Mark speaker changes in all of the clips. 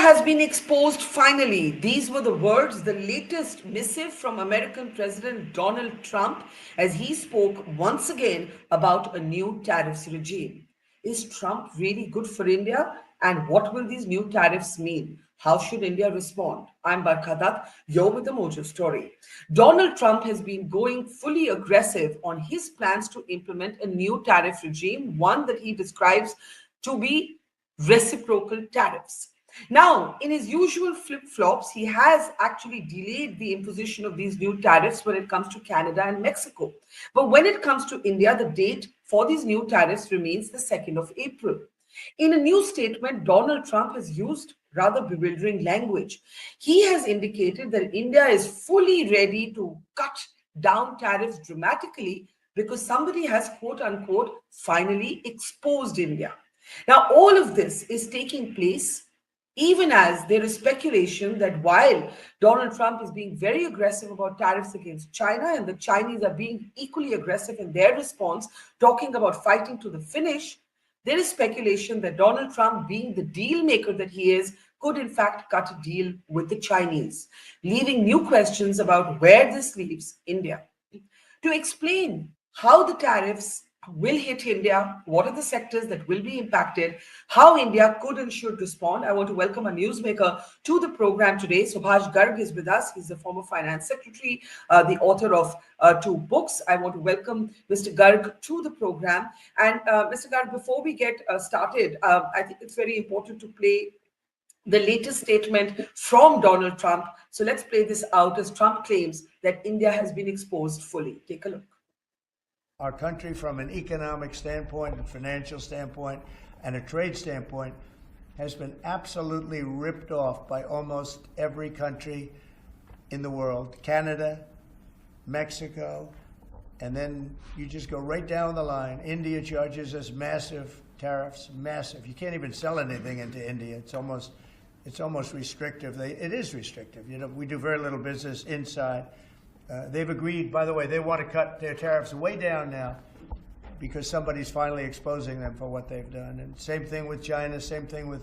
Speaker 1: has been exposed finally. These were the words, the latest missive from American President Donald Trump as he spoke once again about a new tariffs regime. Is Trump really good for India? And what will these new tariffs mean? How should India respond? I'm Barkha Dutt, you're with the Mojo Story. Donald Trump has been going fully aggressive on his plans to implement a new tariff regime, one that he describes to be reciprocal tariffs. Now, in his usual flip flops, he has actually delayed the imposition of these new tariffs when it comes to Canada and Mexico. But when it comes to India, the date for these new tariffs remains the 2nd of April. In a new statement, Donald Trump has used rather bewildering language. He has indicated that India is fully ready to cut down tariffs dramatically because somebody has, quote unquote, finally exposed India. Now, all of this is taking place even as there is speculation that while Donald Trump is being very aggressive about tariffs against China and the Chinese are being equally aggressive in their response, talking about fighting to the finish, there is speculation that Donald Trump, being the deal maker that he is, could in fact cut a deal with the Chinese, leaving new questions about where this leaves India. To explain how the tariffs will hit India, what are the sectors that will be impacted, how India could and should respond, I want to welcome a newsmaker to the program today. Subhash Garg is with us. He's the former finance secretary, the author of two books. I want to welcome Mr. Garg to the program. And Mr. Garg, before we get started, I think it's very important to play the latest statement from Donald Trump. So let's play this out as Trump claims that India has been exposed fully. Take a look.
Speaker 2: Our country, from an economic standpoint, a financial standpoint, and a trade standpoint, has been absolutely ripped off by almost every country in the world. Canada, Mexico, and then you just go right down the line. India charges us massive tariffs, massive. You can't even sell anything into India. It's almost restrictive. It is restrictive. You know, we do very little business inside. They've agreed, by the way, they want to cut their tariffs way down now because somebody's finally exposing them for what they've done. And same thing with China, same thing with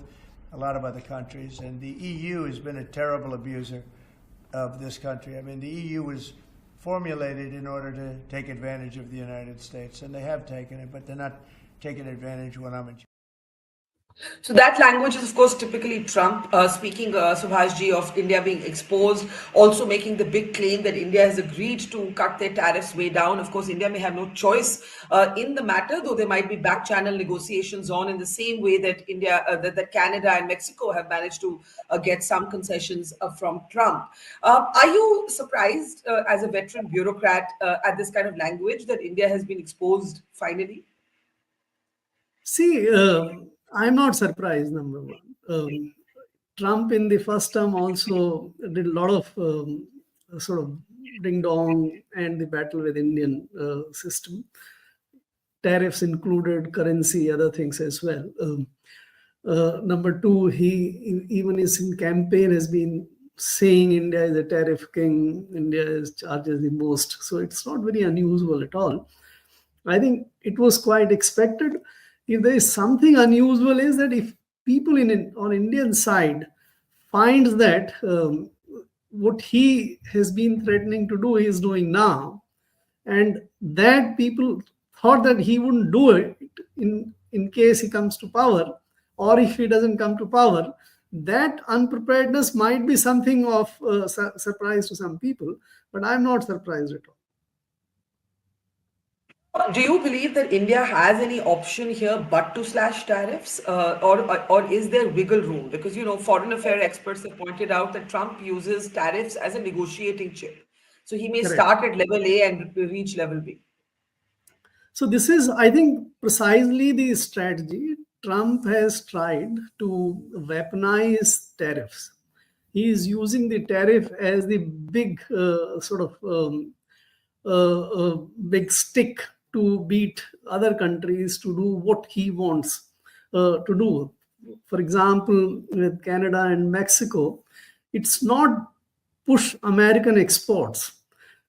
Speaker 2: a lot of other countries. And the EU has been a terrible abuser of this country. I mean, the EU was formulated in order to take advantage of the United States, and they have taken it, but they're not taking advantage when I'm in.
Speaker 1: So that language is, of course, typically Trump speaking, Subhashji, of India being exposed, also making the big claim that India has agreed to cut their tariffs way down. Of course, India may have no choice in the matter, though there might be back channel negotiations on in the same way that that Canada and Mexico have managed to get some concessions from Trump. Are you surprised as a veteran bureaucrat at this kind of language that India has been exposed finally?
Speaker 3: See, I'm not surprised, number one. Trump in the first term also did a lot of sort of ding-dong and the battle with Indian system. Tariffs included, currency, other things as well. Number two, he even in campaign has been saying India is a tariff king, India charges the most. So it's not very unusual at all. I think it was quite expected. If there is something unusual is that if people on Indian side finds that what he has been threatening to do, he is doing now, and that people thought that he wouldn't do it in case he comes to power, or if he doesn't come to power, that unpreparedness might be something of surprise to some people, but I'm not surprised at all.
Speaker 1: Do you believe that India has any option here but to slash tariffs, or is there wiggle room? Because, you know, foreign affairs experts have pointed out that Trump uses tariffs as a negotiating chip. So he may start at level A and reach level B.
Speaker 3: So this is, I think, precisely the strategy. Trump has tried to weaponize tariffs. He is using the tariff as the big big stick to beat other countries to do what he wants to do. For example, with Canada and Mexico, it's not push American exports.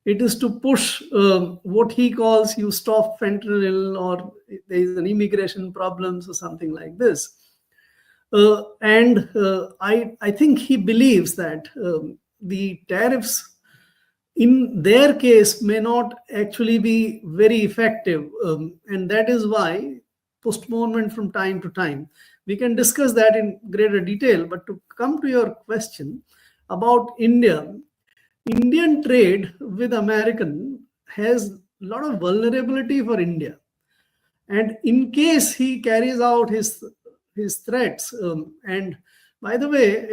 Speaker 3: It is to push what he calls you stop fentanyl or there is an immigration problems or something like this. And I think he believes that the tariffs in their case may not actually be very effective, and that is why postponement from time to time. We can discuss that in greater detail, but to come to your question about India, Indian trade with American has a lot of vulnerability for India, and in case he carries out his threats, and by the way,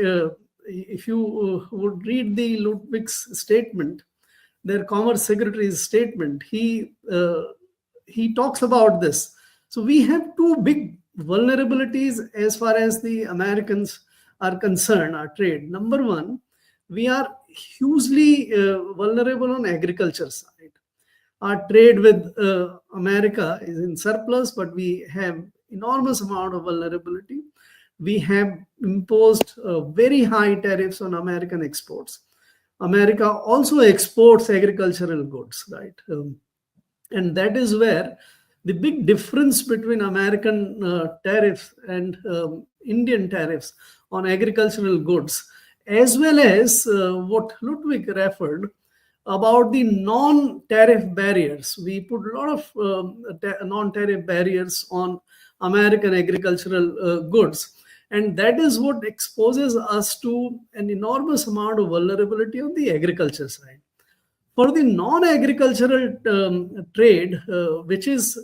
Speaker 3: if you would read the Ludwig's statement, their commerce secretary's statement, he talks about this. So we have two big vulnerabilities as far as the Americans are concerned, our trade. Number one, we are hugely vulnerable on agriculture side. Our trade with America is in surplus, but we have enormous amount of vulnerability. We have imposed very high tariffs on American exports. America also exports agricultural goods, right? And that is where the big difference between American tariffs and Indian tariffs on agricultural goods, as well as what Ludwig referred about the non-tariff barriers. We put a lot of non-tariff barriers on American agricultural goods. And that is what exposes us to an enormous amount of vulnerability on the agriculture side. For the non-agricultural trade, which is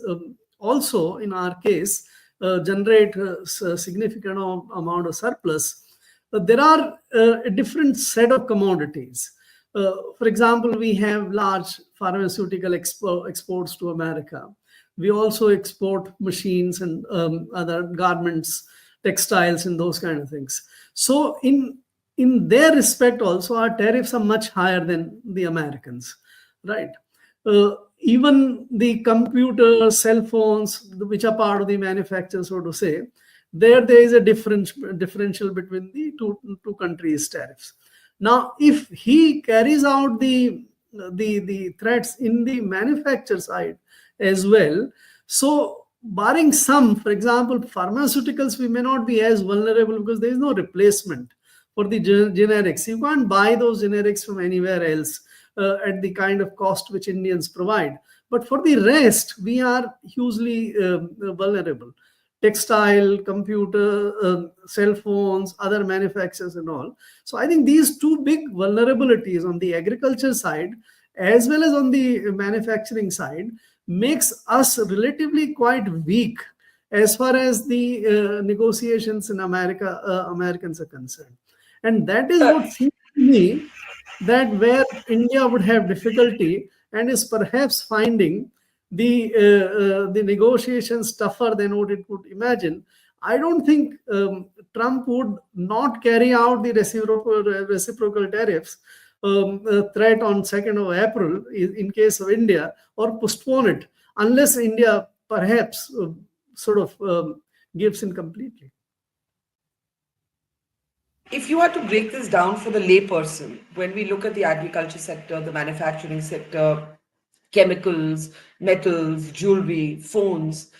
Speaker 3: also in our case generate a significant amount of surplus, there are a different set of commodities. For example, we have large pharmaceutical exports to America. We also export machines and other garments, textiles, and those kind of things. So in their respect also, our tariffs are much higher than the Americans, right? Even the computer, cell phones, which are part of the manufacture, so to say, there is a differential between the two countries' tariffs. Now, if he carries out the threats in the manufacture side as well, so barring some, for example, pharmaceuticals, we may not be as vulnerable because there is no replacement for the generics. You can't buy those generics from anywhere else at the kind of cost which Indians provide. But for the rest, we are hugely vulnerable. Textile, computer, cell phones, other manufacturers and all. So I think these two big vulnerabilities on the agriculture side as well as on the manufacturing side makes us relatively quite weak as far as the negotiations in Americans are concerned. And that is what seems to me that where India would have difficulty and is perhaps finding the negotiations tougher than what it would imagine. I don't think Trump would not carry out the reciprocal tariffs threat on 2nd of April in case of India, or postpone it unless India perhaps gives in completely.
Speaker 1: If you had to break this down for the layperson, when we look at the agriculture sector, the manufacturing sector, chemicals, metals, jewelry, phones,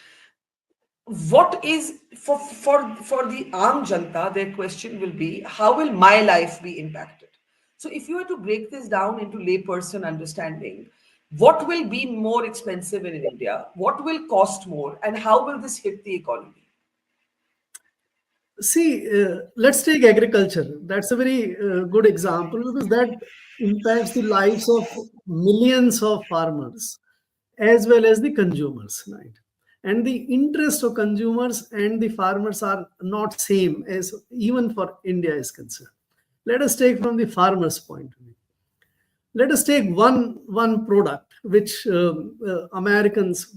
Speaker 1: what is for the Aam Janta, their question will be, how will my life be impacted? So if you were to break this down into layperson understanding, what will be more expensive in India? What will cost more? And how will this hit the economy?
Speaker 3: See, let's take agriculture. That's a very good example because that impacts the lives of millions of farmers as well as the consumers, right? And the interest of consumers and the farmers are not same as even for India is concerned. Let us take from the farmer's point of view. Let us take one product which Americans,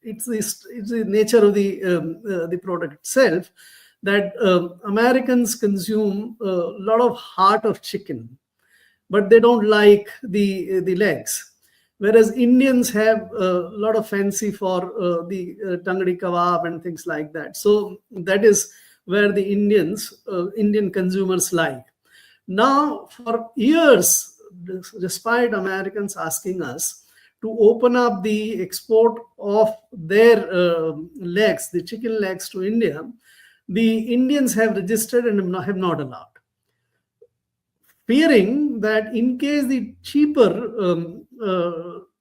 Speaker 3: it's the nature of the product itself, that Americans consume a lot of heart of chicken, but they don't like the legs. Whereas Indians have a lot of fancy for the tangdi kebab and things like that. So that is where the Indian consumers like. Now, for years, despite Americans asking us to open up the export of their legs, the chicken legs to India, the Indians have registered and have not allowed, fearing that in case the cheaper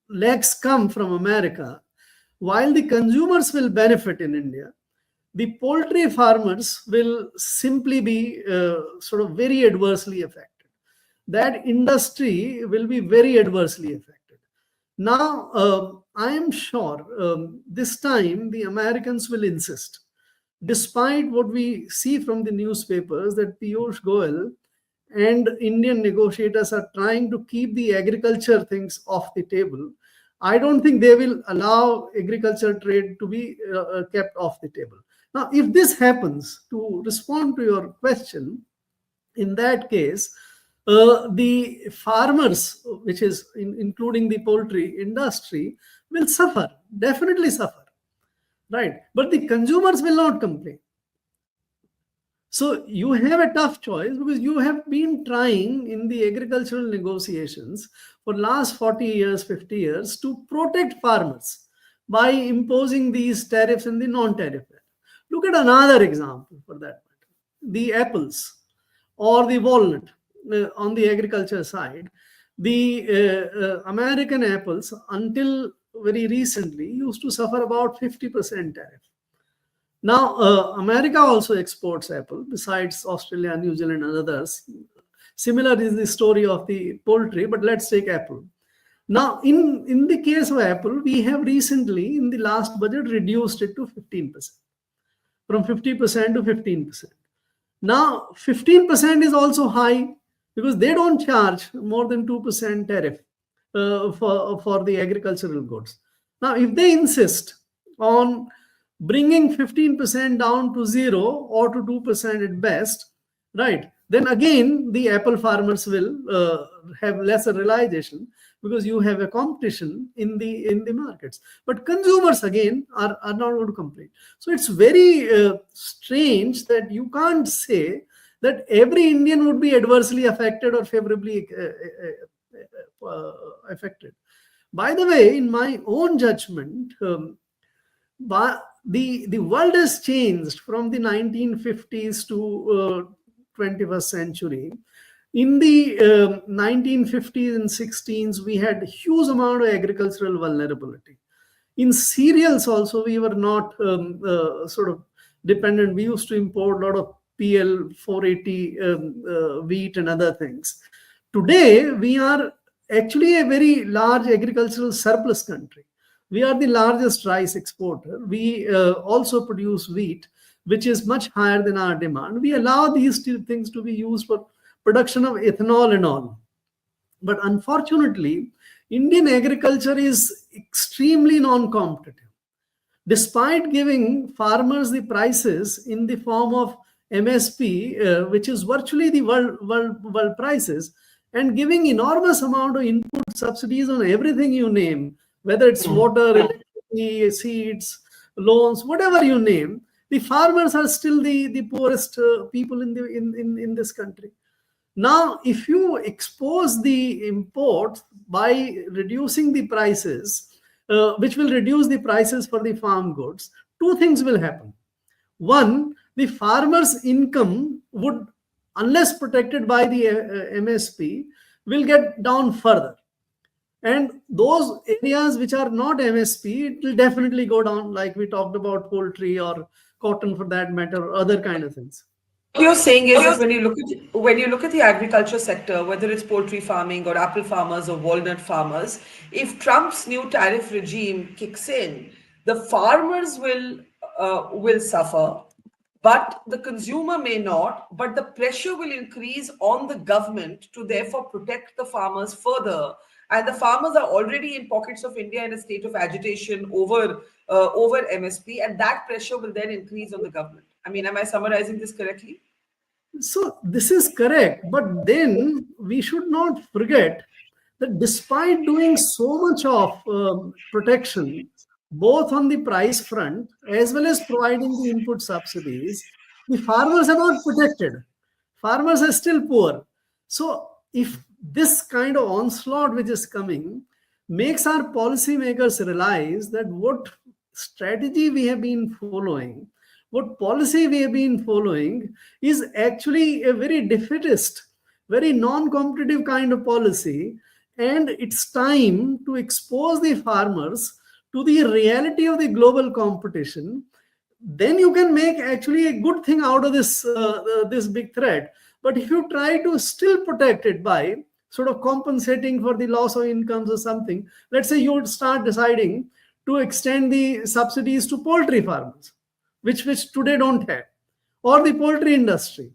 Speaker 3: legs come from America, while the consumers will benefit in India, the poultry farmers will simply be sort of very adversely affected. That industry will be very adversely affected. Now, I am sure this time the Americans will insist, despite what we see from the newspapers, that Piyush Goyal and Indian negotiators are trying to keep the agriculture things off the table. I don't think they will allow agriculture trade to be kept off the table. Now, if this happens, to respond to your question, in that case, the farmers, which is including the poultry industry, will suffer, definitely suffer, right? But the consumers will not complain. So you have a tough choice, because you have been trying in the agricultural negotiations for last 40 years, 50 years to protect farmers by imposing these tariffs and the non-tariff. Look at another example for that matter, the apples or the walnut on the agriculture side. The American apples until very recently used to suffer about 50% tariff. Now, America also exports apple, besides Australia, New Zealand, and others. Similar is the story of the poultry, but let's take apple. Now, in the case of apple, we have recently, in the last budget, reduced it to 15%, from 50% to 15%. Now, 15% is also high, because they don't charge more than 2% tariff for the agricultural goods. Now, if they insist on bringing 15% down to 0 or to 2% at best, right, then again the apple farmers will have lesser realization, because you have a competition in the markets. But consumers again are not going to complain. So it's very strange that you can't say that every Indian would be adversely affected or favorably affected. By the way, in my own judgment, the world has changed from the 1950s to 21st century. In the 1950s and 16s, we had a huge amount of agricultural vulnerability. In cereals also, we were not sort of dependent. We used to import a lot of PL 480 wheat and other things. Today, we are actually a very large agricultural surplus country. We are the largest rice exporter. We also produce wheat, which is much higher than our demand. We allow these two things to be used for production of ethanol and all. But unfortunately, Indian agriculture is extremely non-competitive. Despite giving farmers the prices in the form of MSP, which is virtually the world prices, and giving enormous amount of input subsidies on everything you name, whether it's water, electricity, seeds, loans, whatever you name, the farmers are still the poorest people in this country. Now, if you expose the import by reducing the prices, which will reduce the prices for the farm goods, two things will happen. One, the farmer's income would, unless protected by the MSP, will get down further. And those areas which are not MSP, it will definitely go down, like we talked about poultry or cotton for that matter, or other kind of things.
Speaker 1: What you're saying is that when you look at the agriculture sector, whether it's poultry farming or apple farmers or walnut farmers, if Trump's new tariff regime kicks in, the farmers will suffer, but the consumer may not. But the pressure will increase on the government to therefore protect the farmers further. And the farmers are already in pockets of India in a state of agitation over MSP, and that pressure will then increase on the government. I mean, am I summarizing this correctly?
Speaker 3: So this is correct, but then we should not forget that despite doing so much of protection, both on the price front as well as providing the input subsidies, the farmers are not protected. Farmers are still poor. So if this kind of onslaught which is coming makes our policymakers realize that what strategy we have been following what policy we have been following is actually a very defeatist, very non-competitive kind of policy. And it's time to expose the farmers to the reality of the global competition. Then you can make actually a good thing out of this big threat. But if you try to still protect it by sort of compensating for the loss of incomes or something, let's say you would start deciding to extend the subsidies to poultry farmers, which today don't have, or the poultry industry,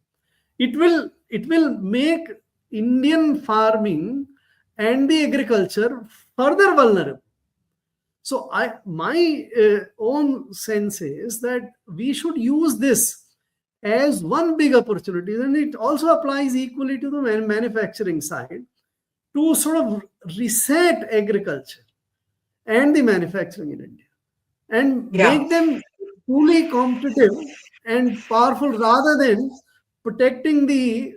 Speaker 3: it will make Indian farming and the agriculture further vulnerable. So my own sense is that we should use this as one big opportunity, and it also applies equally to the manufacturing side, to sort of reset agriculture and the manufacturing in India and
Speaker 1: Yeah.
Speaker 3: make them truly competitive and powerful, rather than protecting the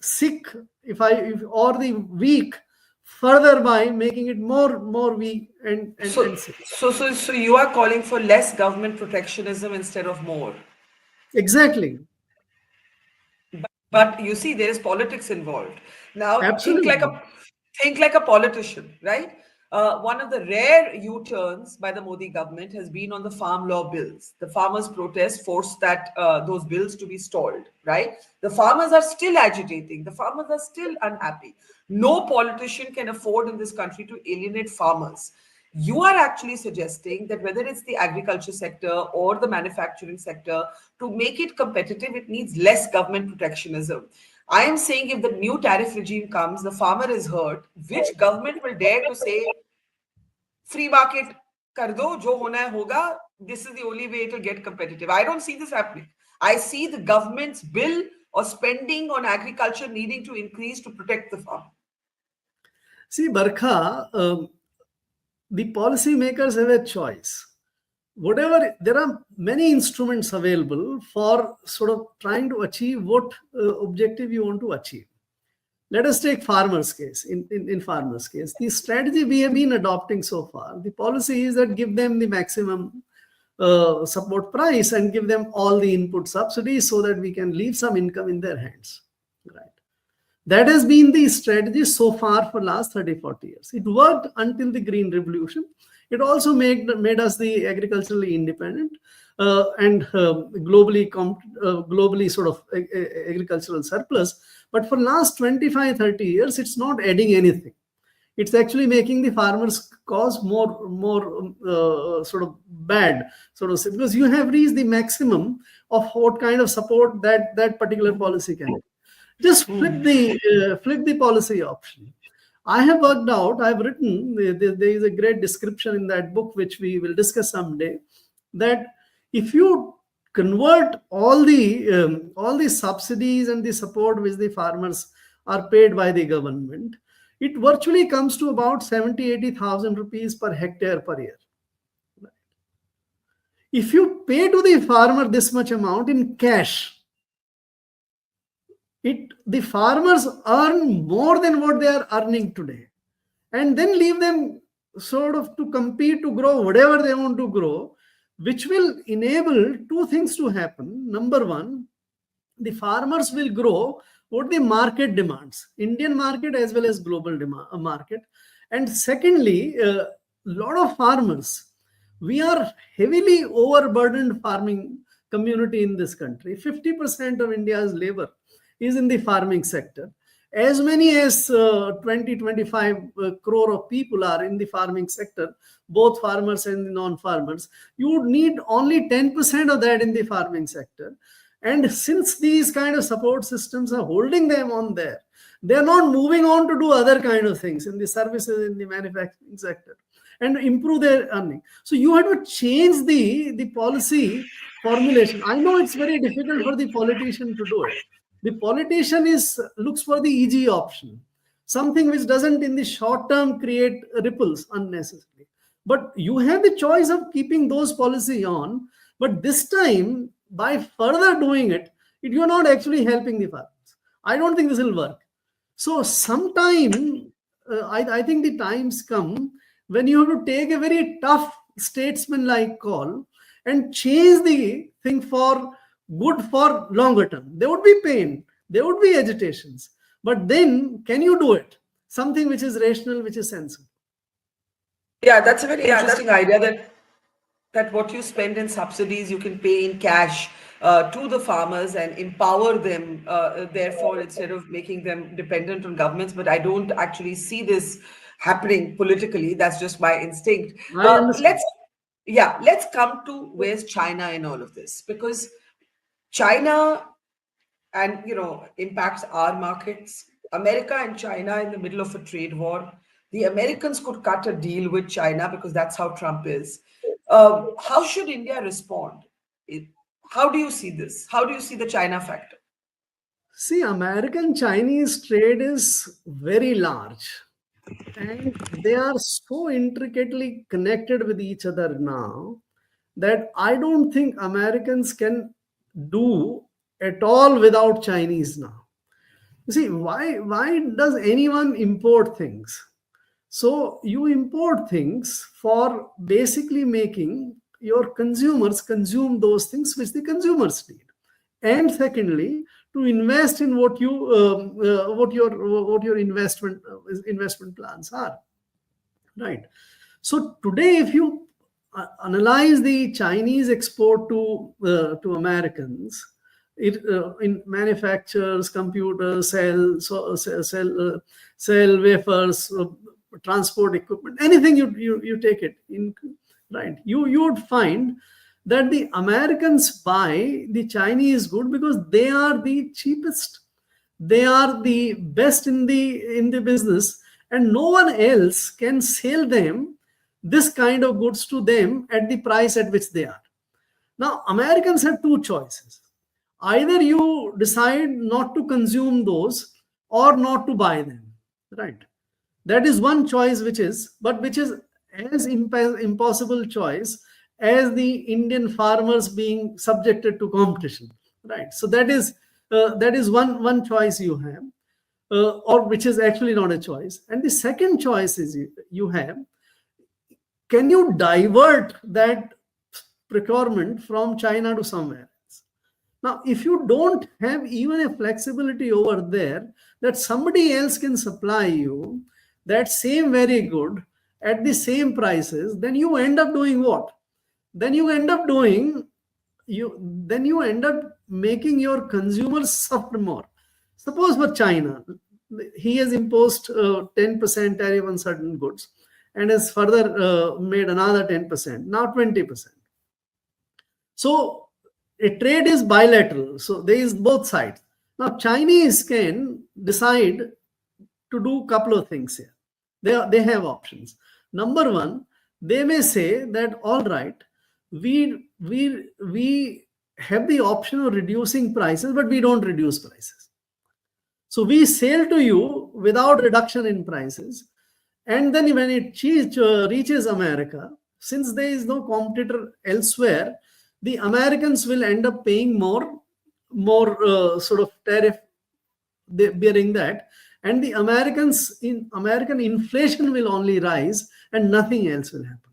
Speaker 3: sick, or the weak further by making it more weak
Speaker 1: So,
Speaker 3: and sick.
Speaker 1: so you are calling for less government protectionism instead of more.
Speaker 3: Exactly.
Speaker 1: But you see, there is politics involved. Now,
Speaker 3: Absolutely.
Speaker 1: think like a politician, right? One of the rare U-turns by the Modi government has been on the farm law bills. The farmers' protest forced those bills to be stalled, right? The farmers are still agitating. The farmers are still unhappy. No politician can afford in this country to alienate farmers. You are actually suggesting that whether it's the agriculture sector or the manufacturing sector, to make it competitive, it needs less government protectionism. I am saying if the new tariff regime comes, the farmer is hurt. Which government will dare to say, free market kar do, jo hona hai hoga, this is the only way it will get competitive? I don't see this happening. I see the government's bill or spending on agriculture needing to increase to protect the farm.
Speaker 3: See, Barkha, the policymakers have a choice. Whatever, there are many instruments available for sort of trying to achieve what objective you want to achieve. Let us take farmers case. In farmers case, the strategy we have been adopting so far, the policy is that give them the maximum support price and give them all the input subsidies so that we can leave some income in their hands, right? That has been the strategy so far for last 30-40 years. It worked until the green revolution. It also made us the agriculturally independent and globally sort of agricultural surplus. But for last 25-30 years, it's not adding anything. It's actually making the farmers' cause more sort of bad, sort of, because you have reached the maximum of what kind of support that particular policy can do. Just flip the policy option. I have worked out, I've written, there is a great description in that book, which we will discuss someday, that if you convert all the subsidies and the support which the farmers are paid by the government, it virtually comes to about 70,000-80,000 rupees per hectare per year. If you pay to the farmer this much amount in cash, the farmers earn more than what they are earning today, and then leave them sort of to compete to grow whatever they want to grow, which will enable two things to happen. Number one, the farmers will grow what the market demands, Indian market as well as global market. And secondly, a lot of farmers, we are heavily overburdened farming community in this country. 50% of India's labor is in the farming sector. As many as 20-25 crore of people are in the farming sector, both farmers and non-farmers. You would need only 10% of that in the farming sector. And since these kind of support systems are holding them on there, they are not moving on to do other kind of things in the services, in the manufacturing sector, and improve their earning. So you have to change the policy formulation. I know it's very difficult for the politician to do it. The politician looks for the easy option, something which doesn't in the short term create ripples unnecessarily. But you have the choice of keeping those policy on, but this time by further doing it, you're not actually helping the farmers. I don't think this will work. So sometime I think the times come when you have to take a very tough statesman-like call and change the thing for good for longer term. There would be pain, there would be agitations, but then can you do it? Something which is rational, which is sensible.
Speaker 1: Yeah, that's a very interesting idea that what you spend in subsidies you can pay in cash to the farmers and empower them, therefore, instead of making them dependent on governments. But I don't actually see this happening politically. That's just my instinct.
Speaker 3: I understand.
Speaker 1: Let's come to where's China in all of this, because China and impacts our markets. America and China in the middle of a trade war. The Americans could cut a deal with China because that's how Trump is. How should India respond? It- How do you see this? How do you see the China factor?
Speaker 3: See, American Chinese trade is very large, and they are so intricately connected with each other now that I don't think Americans can do at all without Chinese now. You see, why does anyone import things? So you import things for basically making your consumers consume those things which the consumers need, and secondly, to invest in what your investment plans are, right? So today, if you analyze the Chinese export to Americans, in manufacturers, computers, cell wafers, transport equipment, anything you take it in, right? You would find that the Americans buy the Chinese good because they are the cheapest, they are the best in the business, and no one else can sell them this kind of goods to them at the price at which they are. Now, Americans have two choices. Either you decide not to consume those or not to buy them, right? That is one choice, which is as impossible choice as the Indian farmers being subjected to competition, right? So that is one choice you have, or which is actually not a choice. And the second choice is you have, can you divert that procurement from China to somewhere else? Now, if you don't have even a flexibility over there that somebody else can supply you that same very good at the same prices, then you end up doing what? Then you end up doing then you end up making your consumers suffer more. Suppose for China, he has imposed 10% tariff on certain goods and has further made another 10%, now 20%. So a trade is bilateral. So there is both sides. Now Chinese can decide to do a couple of things here. They have options. Number one, they may say that all right, we have the option of reducing prices, but we don't reduce prices. So we sell to you without reduction in prices, and then when it reaches America, since there is no competitor elsewhere, the Americans will end up paying more sort of tariff bearing that, and the American inflation will only rise and nothing else will happen,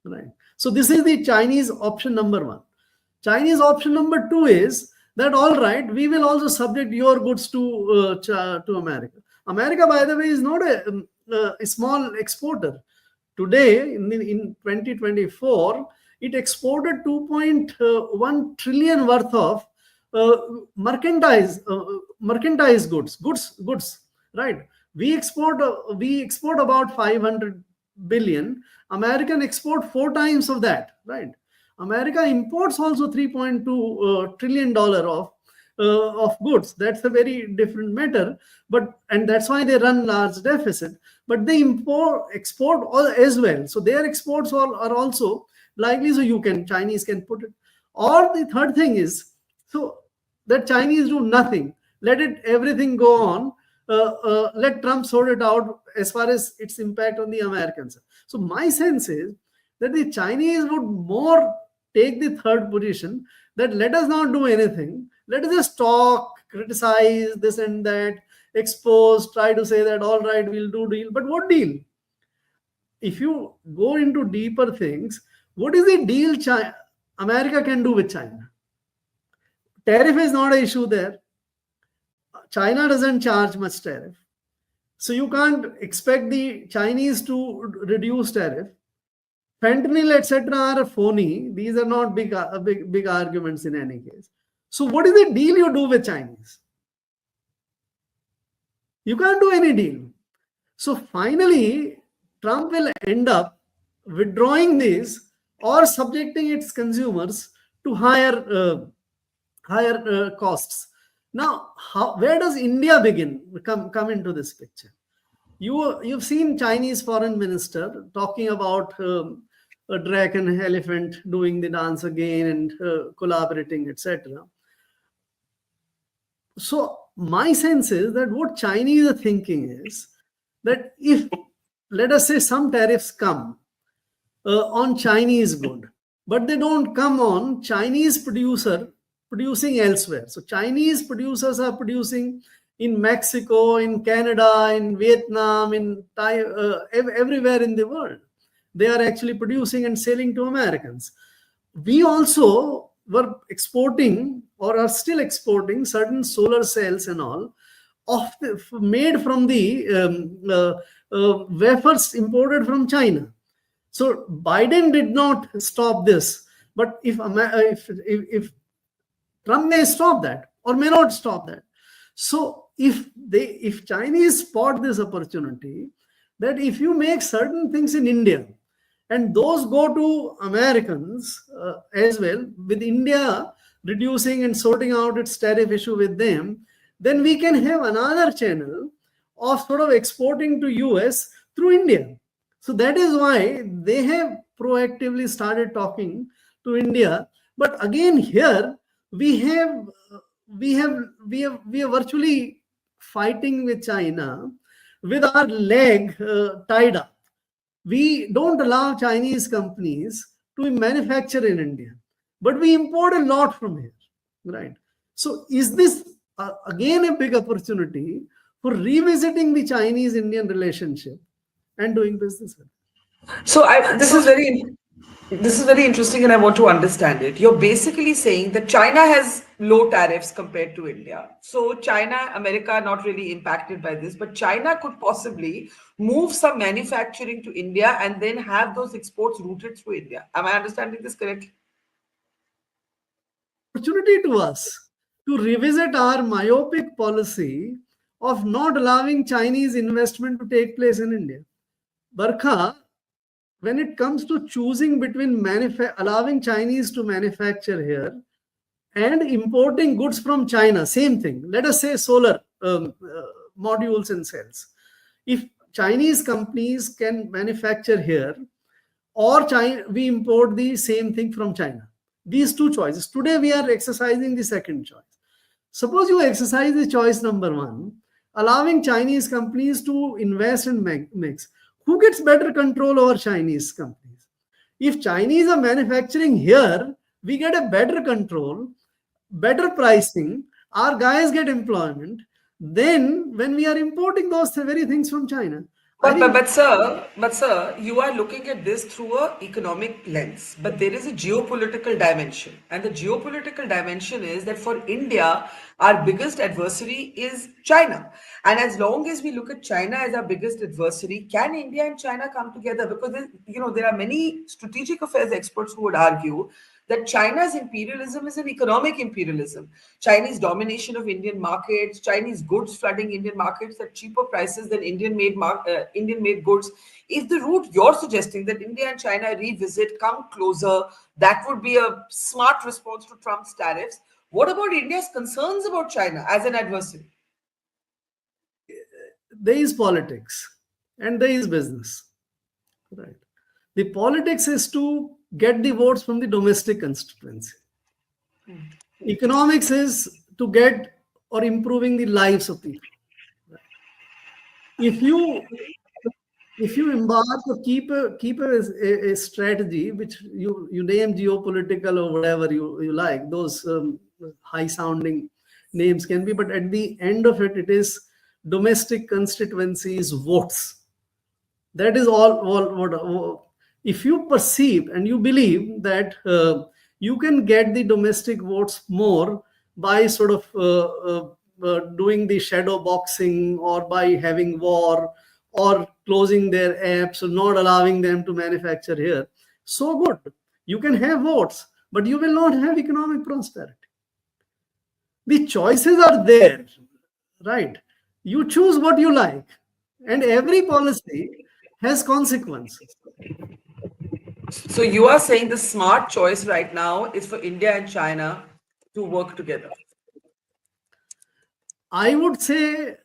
Speaker 3: right? So this is the Chinese option number one. Chinese option number two is that all right, we will also subject your goods to America. America, by the way, is not a small exporter. Today, in 2024, it exported 2.1 trillion worth of mercantile goods, right? We export about 500 billion. American export 4 times of that, right? America imports also 3.2 trillion dollar of goods. That's a very different matter, and that's why they run large deficit. But they export all as well, so their exports are also likely. So Chinese can put it. Or the third thing is, so that Chinese do nothing, let everything go on. Let Trump sort it out as far as its impact on the Americans. So my sense is that the Chinese would more take the third position, that let us not do anything. Let us just talk, criticize this and that, expose, try to say that all right, we'll do deal. But what deal? If you go into deeper things, what is the deal America can do with China. Tariff is not an issue there. China doesn't charge much tariff. So you can't expect the Chinese to reduce tariff. Fentanyl, etc., are phony. These are not big arguments in any case. So what is the deal you do with Chinese? You can't do any deal. So finally, Trump will end up withdrawing these or subjecting its consumers to higher costs. Now, where does India come into this picture? You've seen Chinese foreign minister talking about a dragon elephant doing the dance again and collaborating, etc. So my sense is that what Chinese are thinking is that if, let us say, some tariffs come on Chinese good, but they don't come on Chinese producing elsewhere. So Chinese producers are producing in Mexico, in Canada, in Vietnam, in Thai, everywhere in the world. They are actually producing and selling to Americans. We also were exporting or are still exporting certain solar cells and all made from the wafers imported from China. So Biden did not stop this, but if Trump may stop that or may not stop that. So if Chinese spot this opportunity, that if you make certain things in India and those go to Americans as well, with India reducing and sorting out its tariff issue with them, then we can have another channel of sort of exporting to US through India. So that is why they have proactively started talking to India. But again, here we are virtually fighting with China with our leg tied up. We don't allow Chinese companies to manufacture in India, but we import a lot from here, right? So is this again a big opportunity for revisiting the Chinese-Indian relationship and doing business with it?
Speaker 1: So this is very interesting, and I want to understand it. You're basically saying that China has low tariffs compared to India. So China, America are not really impacted by this, but China could possibly move some manufacturing to India and then have those exports routed through India. Am I understanding this correctly?
Speaker 3: Opportunity to us to revisit our myopic policy of not allowing Chinese investment to take place in India. Barkha, when it comes to choosing between allowing Chinese to manufacture here and importing goods from China, same thing. Let us say solar modules and cells. If Chinese companies can manufacture here, or we import the same thing from China. These two choices. Today we are exercising the second choice. Suppose you exercise the choice number one, allowing Chinese companies to invest and mix. Who gets better control over Chinese companies? If Chinese are manufacturing here, we get a better control, better pricing, our guys get employment. Then when we are importing those very things from China.
Speaker 1: But sir, you are looking at this through an economic lens. But there is a geopolitical dimension. And the geopolitical dimension is that for India, our biggest adversary is China. And as long as we look at China as our biggest adversary, can India and China come together? Because there are many strategic affairs experts who would argue that China's imperialism is an economic imperialism. Chinese domination of Indian markets, Chinese goods flooding Indian markets at cheaper prices than Indian-made goods. If the route you're suggesting that India and China revisit, come closer, that would be a smart response to Trump's tariffs. What about India's concerns about China as an adversary?
Speaker 3: There is politics and there is business, right? The politics is to get the votes from the domestic constituency. Economics is to get or improving the lives of people. If you embark or keep a strategy which you name geopolitical or whatever you like, those high sounding names can be, but at the end of it, it is domestic constituencies votes. That is all what if you perceive and you believe that you can get the domestic votes more by sort of doing the shadow boxing, or by having war, or closing their apps, or not allowing them to manufacture here. So good. You can have votes, but you will not have economic prosperity. The choices are there, right? You choose what you like, and every policy has consequences.
Speaker 1: So you are saying the smart choice right now is for India and China to work together.
Speaker 3: I would say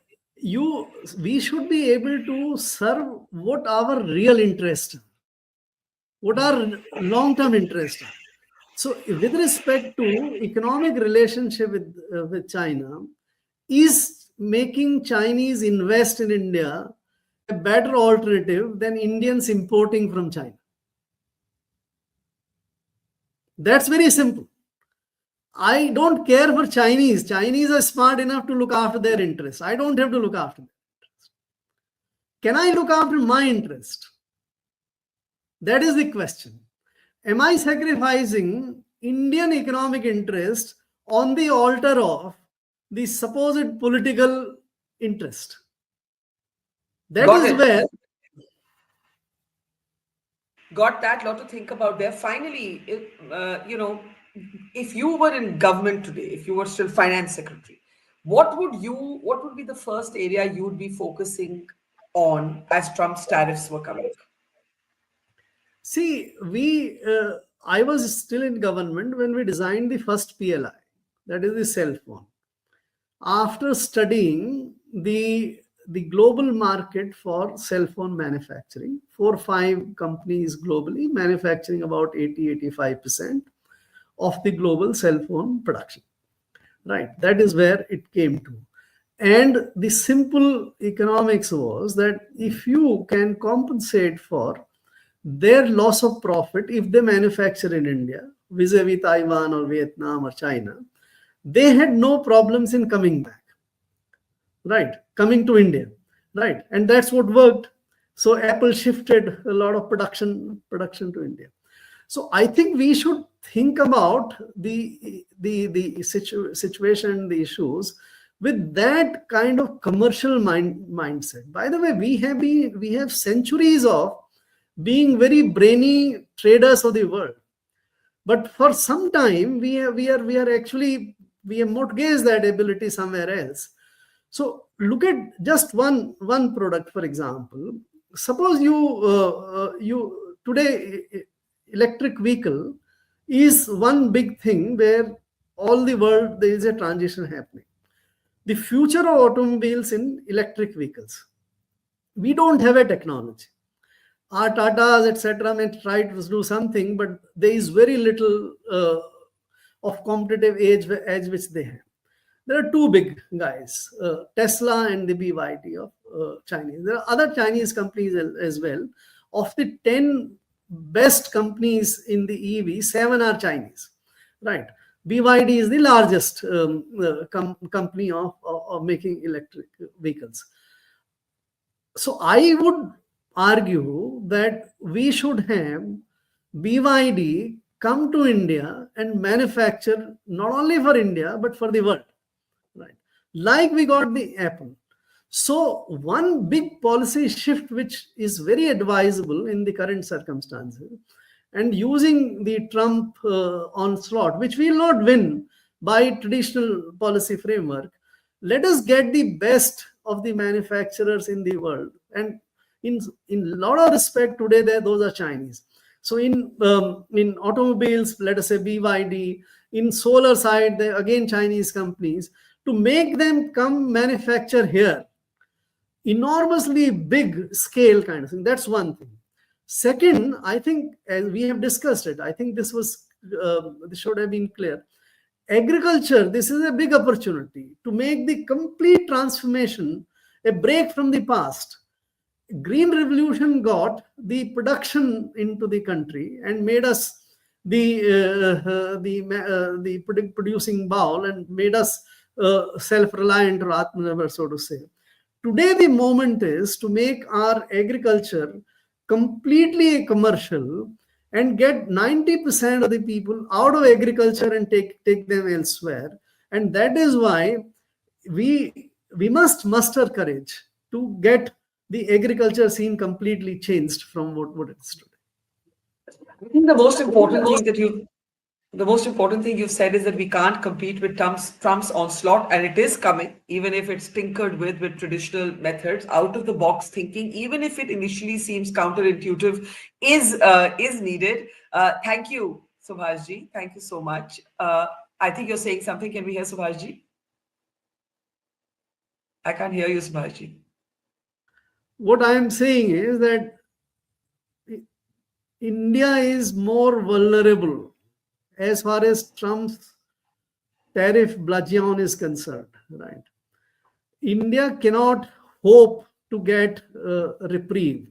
Speaker 3: we should be able to serve what our real interest, what our long-term interest are. So with respect to economic relationship with China, is making Chinese invest in India a better alternative than Indians importing from China? That's very simple. I don't care for Chinese. Chinese are smart enough to look after their interests. I don't have to look after them. Can I look after my interest? That is the question. Am I sacrificing Indian economic interest on the altar of the supposed political interest? That
Speaker 1: Got
Speaker 3: is
Speaker 1: it.
Speaker 3: where,
Speaker 1: Got that. Lot to think about there. Finally, if you were in government today, if you were still finance secretary, what would be the first area you would be focusing on as Trump's tariffs were coming?
Speaker 3: see, I was still in government when we designed the first PLI, that is the cell phone. After studying the global market for cell phone manufacturing, 4 or 5 companies globally manufacturing about 80-85% of the global cell phone production. Right, that is where it came to. And the simple economics was that if you can compensate for their loss of profit if they manufacture in India vis-a-vis Taiwan or Vietnam or China, they had no problems in coming back, right? Coming to India, right? And that's what worked. So Apple shifted a lot of production to India. So I think we should think about the situation, the issues with that kind of commercial mindset. By the way, we have centuries of being very brainy traders of the world, but for some time we have mortgaged that ability somewhere else. So look at just one product, for example. Suppose you today, electric vehicle is one big thing where all the world there is a transition happening. The future of automobiles in electric vehicles. We don't have a technology. Our Tatas, etc., may try to do something, but there is very little of competitive edge which they have. There are two big guys, Tesla and the BYD of Chinese. There are other Chinese companies as well. Of the 10 best companies in the EV, 7 are Chinese, right? BYD is the largest company of making electric vehicles. So I would argue that we should have BYD come to India and manufacture not only for India but for the world, right? Like we got the Apple. So one big policy shift which is very advisable in the current circumstances, and using the Trump onslaught, which we will not win by traditional policy framework, let us get the best of the manufacturers in the world. And in a lot of respect today, those are Chinese. So in automobiles, let us say BYD. In solar side, they again Chinese companies, to make them come manufacture here. Enormously big scale kind of thing. That's one thing. Second, I think, as we have discussed it, I think this should have been clear. Agriculture, this is a big opportunity to make the complete transformation, a break from the past. Green Revolution got the production into the country and made us the producing bowl, and made us self-reliant, or Atmanirbhar, so to say. Today, the moment is to make our agriculture completely commercial and get 90% of the people out of agriculture and take them elsewhere. And that is why we must muster courage to get the agriculture scene completely changed from what it is today.
Speaker 1: I think the most important thing you've said is that we can't compete with Trump's onslaught, and it is coming, even if it's tinkered with traditional methods. Out of the box thinking, even if it initially seems counterintuitive, is needed. Thank you, Subhashji. Thank you so much. I think you're saying something. Can we hear Subhashji? I can't hear you, Subhashji.
Speaker 3: What I am saying is that India is more vulnerable as far as Trump's tariff bludgeon is concerned, right? India cannot hope to get a reprieve.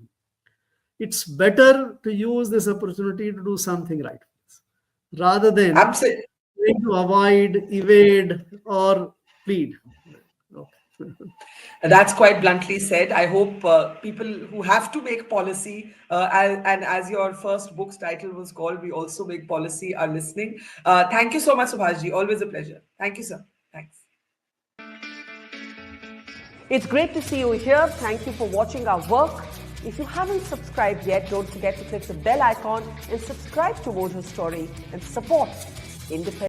Speaker 3: It's better to use this opportunity to do something right, rather than
Speaker 1: Absolutely.
Speaker 3: trying to avoid, evade, or plead. Okay.
Speaker 1: That's quite bluntly said. I hope people who have to make policy, and as your first book's title was called, We Also Make Policy, are listening. Thank you so much, Subhashji. Always a pleasure. Thank you, sir. Thanks.
Speaker 4: It's great to see you here. Thank you for watching our work. If you haven't subscribed yet, don't forget to click the bell icon and subscribe to Mojo Story and support independent.